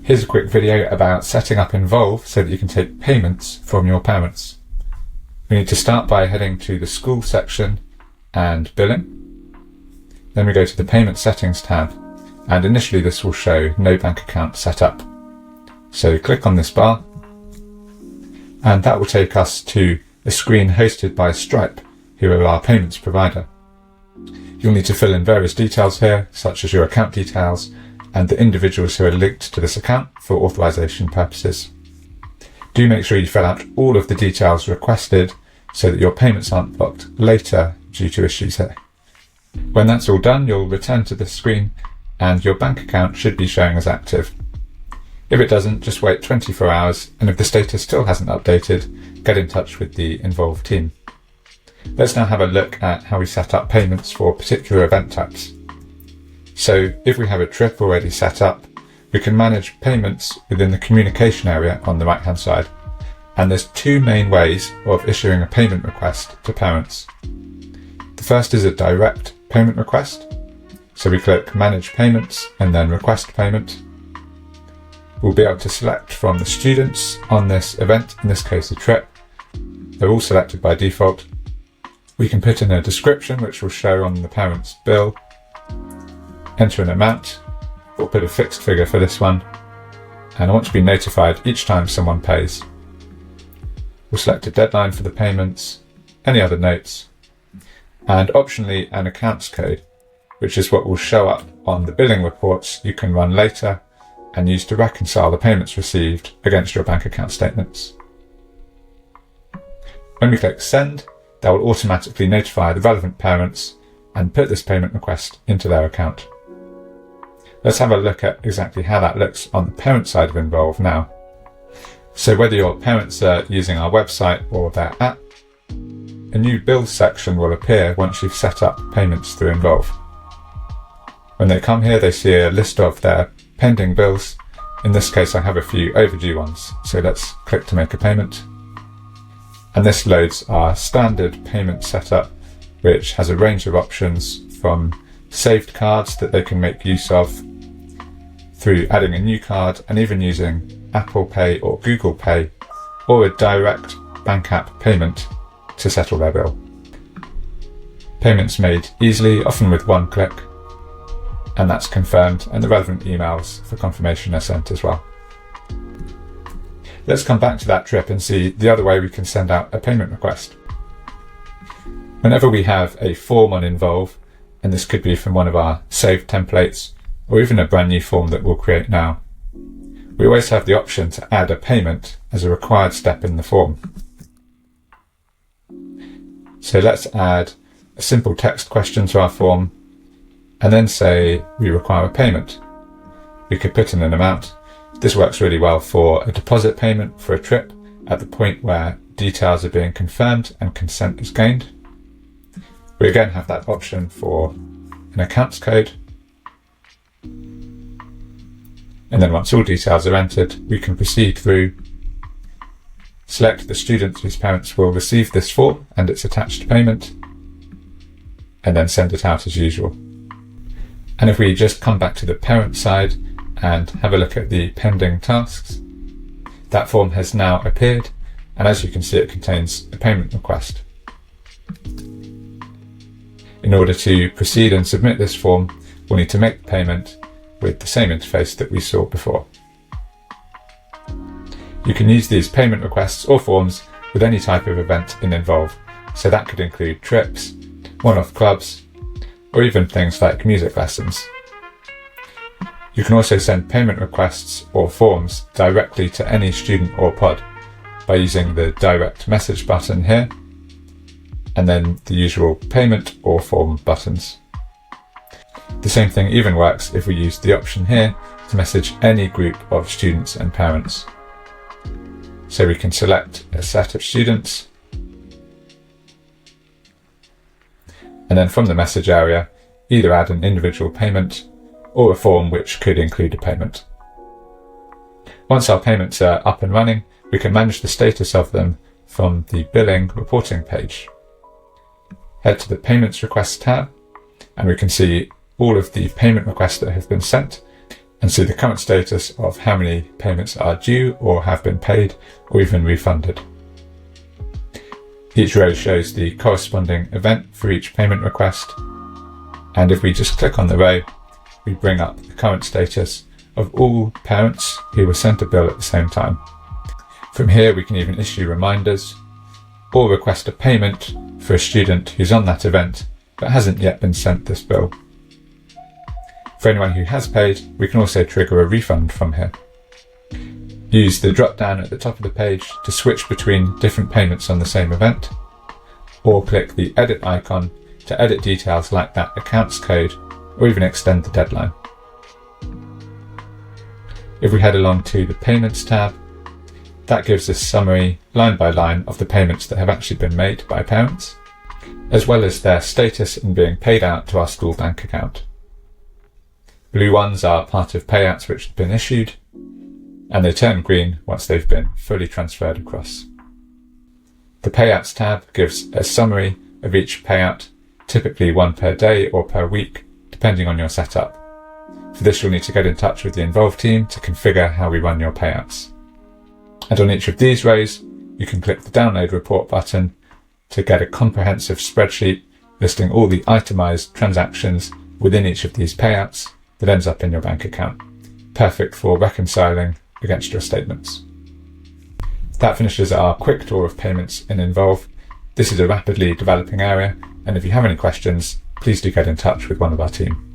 Here's a quick video about setting up Involve so that you can take payments from your parents. We need to start by heading to the school section and billing. Then we go to the payment settings tab, and initially this will show no bank account set up. So click on this bar and that will take us to a screen hosted by Stripe, who are our payments provider. You'll need to fill in various details here, such as your account details and the individuals who are linked to this account for authorization purposes. Do make sure you fill out all of the details requested so that your payments aren't blocked later due to issues here. When that's all done, you'll return to this screen and your bank account should be showing as active. If it doesn't, just wait 24 hours, and if the status still hasn't updated, get in touch with the Involve team. Let's now have a look at how we set up payments for particular event types. So if we have a trip already set up, we can manage payments within the communication area on the right hand side. And there's two main ways of issuing a payment request to parents. The first is a direct payment request. So we click Manage Payments and then Request Payment. We'll be able to select from the students on this event, in this case a trip. They're all selected by default. We can put in a description which will show on the parent's bill, enter an amount, we'll put a fixed figure for this one, and I want to be notified each time someone pays. We'll select a deadline for the payments, any other notes, and optionally an accounts code, which is what will show up on the billing reports you can run later and use to reconcile the payments received against your bank account statements. When we click Send, that will automatically notify the relevant parents and put this payment request into their account. Let's have a look at exactly how that looks on the parent side of Involve now. So whether your parents are using our website or their app, a new bills section will appear once you've set up payments through Involve. When they come here, they see a list of their pending bills. In this case, I have a few overdue ones. So let's click to make a payment. And this loads our standard payment setup, which has a range of options from saved cards that they can make use of, through adding a new card and even using Apple Pay or Google Pay, or a direct bank app payment to settle their bill. Payments made easily, often with one click, and that's confirmed, and the relevant emails for confirmation are sent as well. Let's come back to that trip and see the other way we can send out a payment request. Whenever we have a form on Involve, and this could be from one of our saved templates, or even a brand new form that we'll create now, we always have the option to add a payment as a required step in the form. So let's add a simple text question to our form, and then say we require a payment. We could put in an amount. This works really well for a deposit payment for a trip at the point where details are being confirmed and consent is gained. We again have that option for an accounts code. And then once all details are entered, we can proceed through, select the student whose parents will receive this form and its attached payment, and then send it out as usual. And if we just come back to the parent side and have a look at the pending tasks, that form has now appeared, and as you can see, it contains a payment request. In order to proceed and submit this form, we'll need to make the payment with the same interface that we saw before. You can use these payment requests or forms with any type of event in Involve, so that could include trips, one-off clubs, or even things like music lessons. You can also send payment requests or forms directly to any student or pod by using the direct message button here, and then the usual payment or form buttons. The same thing even works if we use the option here to message any group of students and parents. So we can select a set of students, and then from the message area, either add an individual payment or a form which could include a payment. Once our payments are up and running, we can manage the status of them from the billing reporting page. Head to the Payments Requests tab, and we can see all of the payment requests that have been sent, and see the current status of how many payments are due or have been paid or even refunded. Each row shows the corresponding event for each payment request, and if we just click on the row, we bring up the current status of all parents who were sent a bill at the same time. From here we can even issue reminders or request a payment for a student who's on that event but hasn't yet been sent this bill. For anyone who has paid, we can also trigger a refund from here. Use the drop down at the top of the page to switch between different payments on the same event, or click the edit icon to edit details like that accounts code or even extend the deadline. If we head along to the Payments tab, that gives us a summary line by line of the payments that have actually been made by parents, as well as their status in being paid out to our school bank account. Blue ones are part of payouts which have been issued, and they turn green once they've been fully transferred across. The Payouts tab gives a summary of each payout, typically one per day or per week, depending on your setup. For this, you'll need to get in touch with the involved team to configure how we run your payouts. And on each of these rows, you can click the Download Report button to get a comprehensive spreadsheet listing all the itemized transactions within each of these payouts that ends up in your bank account. Perfect for reconciling against your statements. That finishes our quick tour of payments in Involve. This is a rapidly developing area, and if you have any questions, please do get in touch with one of our team.